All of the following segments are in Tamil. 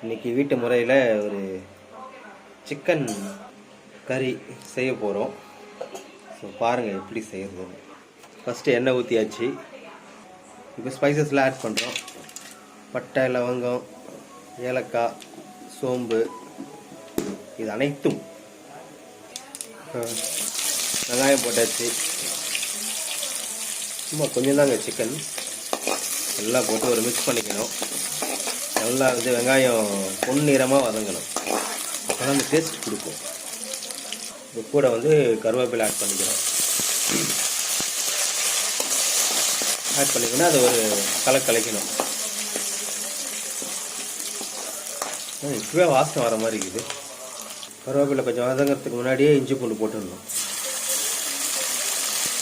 இன்றைக்கி வீட்டு முறையில் ஒரு சிக்கன் கறி செய்ய போகிறோம். ஸோ பாருங்கள் எப்படி செய்கிறதுன்னு. ஃபஸ்ட்டு எண்ணெய் ஊற்றியாச்சு. இப்போ ஸ்பைசஸ்லாம் ஆட் பண்ணுறோம். பட்டை, லவங்கம், ஏலக்காய், சோம்பு, இது அனைத்தும். வெங்காயம் போட்டாச்சு. சும்மா கொஞ்சம் தாங்க சிக்கன், எல்லாம் போட்டு ஒரு மிக்ஸ் பண்ணிக்கணும். நல்லா வெங்காயம் பொன்னிறமாக வதங்கணும். அப்போ தான் அந்த டேஸ்ட் கொடுக்கும். இது கூட கருவேப்பிலை ஆட் பண்ணிக்கிறோம். ஆட் பண்ணிக்கணும். அதை ஒரு கலக்கணும். இப்போவே வாசனை வர மாதிரி இருக்குது. கருவேப்பிலை கொஞ்சம் வதங்கிறதுக்கு முன்னாடியே இஞ்சி பூண்டு போட்டுடணும்.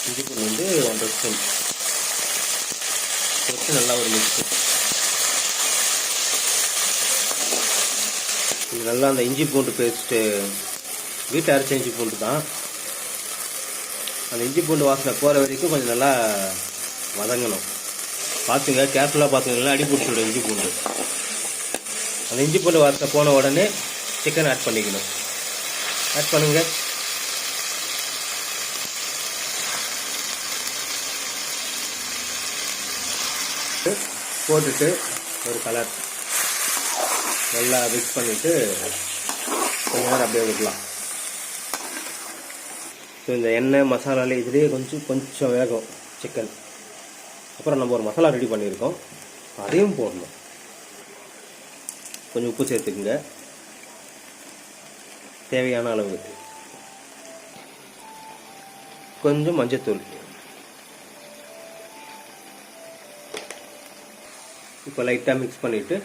இஞ்சி பூண்டு 1.5 ஸ்பூன் போட்டு நல்லா ஒரு மிக்ஸ். இது நல்லா அந்த இஞ்சி பூண்டு பேஸ்ட்டு வீட்டை அரைச்ச இஞ்சி பூண்டு தான். அந்த இஞ்சி பூண்டு வாசனை போகிற வரைக்கும் கொஞ்சம் நல்லா வதங்கணும். பார்த்துங்க, கேர்ஃபுல்லாக பார்த்துங்கன்னா அடி பிடிச்சிவிடும் இஞ்சி பூண்டு. அந்த இஞ்சி பூண்டு வாசனை போன உடனே சிக்கன் ஆட் பண்ணிக்கணும். ஆட் பண்ணுங்க. போட்டுட்டு ஒரு கலர் நல்லா மிக்ஸ் பண்ணிவிட்டு கொஞ்ச நேரம் அப்படியே விடலாம். ஸோ இந்த எண்ணெய் மசாலாவில் இதுலேயே கொஞ்சம் வேகும் சிக்கன். அப்புறம் நம்ம ஒரு மசாலா ரெடி பண்ணியிருக்கோம், அதையும் போடணும். கொஞ்சம் உப்பு சேர்த்துக்குங்க, தேவையான அளவு. கொஞ்சம் மஞ்சத்தூள். இப்போ லைட்டாக மிக்ஸ் பண்ணிவிட்டு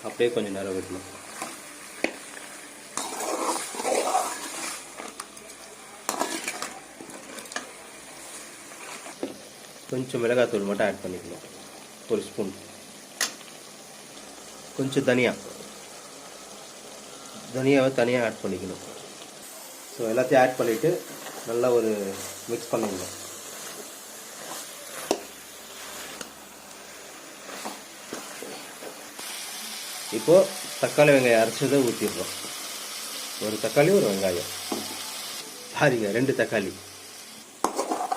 அப்படியே கொஞ்சம் நேரம் விடணும். கொஞ்சம் மிளகாத்தூள் மட்டும் ஆட் பண்ணிக்கணும், 1 ஸ்பூன். கொஞ்சம் தனியாவை தனியாக ஆட் பண்ணிக்கணும். ஸோ எல்லாத்தையும் ஆட் பண்ணிவிட்டு நல்லா ஒரு மிக்ஸ் பண்ணிக்கணும். இப்போது தக்காளி வெங்காயம் அரைச்சதை ஊற்றிடுறோம். ஒரு தக்காளி, ஒரு வெங்காயம், பாருங்க 2 தக்காளி,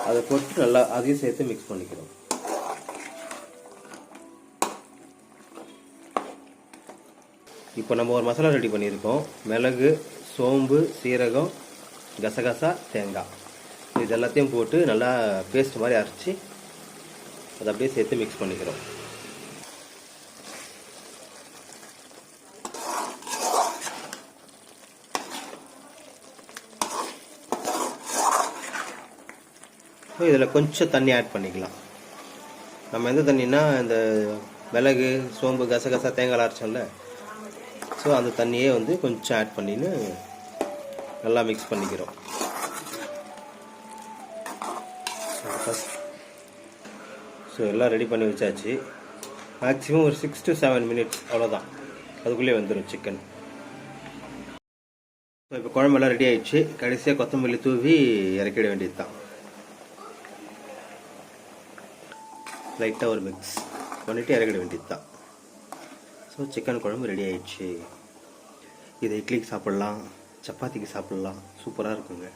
அதை போட்டு நல்லா அதையும் சேர்த்து மிக்ஸ் பண்ணிக்கிறோம். இப்போ நம்ம ஒரு மசாலா ரெடி பண்ணியிருக்கோம். மிளகு, சோம்பு, சீரகம், கசகசா, தேங்காய், இது எல்லாத்தையும் போட்டு நல்லா பேஸ்ட் மாதிரி அரைச்சி அதை அப்படியே சேர்த்து மிக்ஸ் பண்ணிக்கிறோம். இதில் கொஞ்சம் தண்ணி ஆட் பண்ணிக்கலாம். நம்ம எந்த தண்ணின்னா இந்த மிளகு, சோம்பு, கசகசா, தேங்காய் அரைச்சோம்ல, ஸோ அந்த தண்ணியே கொஞ்சம் ஆட் பண்ணின்னு நல்லா மிக்ஸ் பண்ணிக்கிறோம். ஸோ எல்லாம் ரெடி பண்ணி வச்சாச்சு. மேக்ஸிமம் ஒரு 6 to 7 மினிட்ஸ், அவ்வளோதான், அதுக்குள்ளே வந்துடும் சிக்கன். ஸோ இப்போ குழம்பெல்லாம் ரெடி ஆயிடுச்சு. கடைசியாக கொத்தமல்லி தூவி இறக்கிட வேண்டியது தான். லைட்டாக ஒரு மிக்ஸ் பண்ணிவிட்டு இறக்கிட வேண்டியது தான். ஸோ சிக்கன் குழம்பு ரெடி ஆயிடுச்சு. இதை இட்லிக்கு சாப்பிட்லாம், சப்பாத்திக்கு சாப்பிட்லாம், சூப்பராக இருக்குங்க.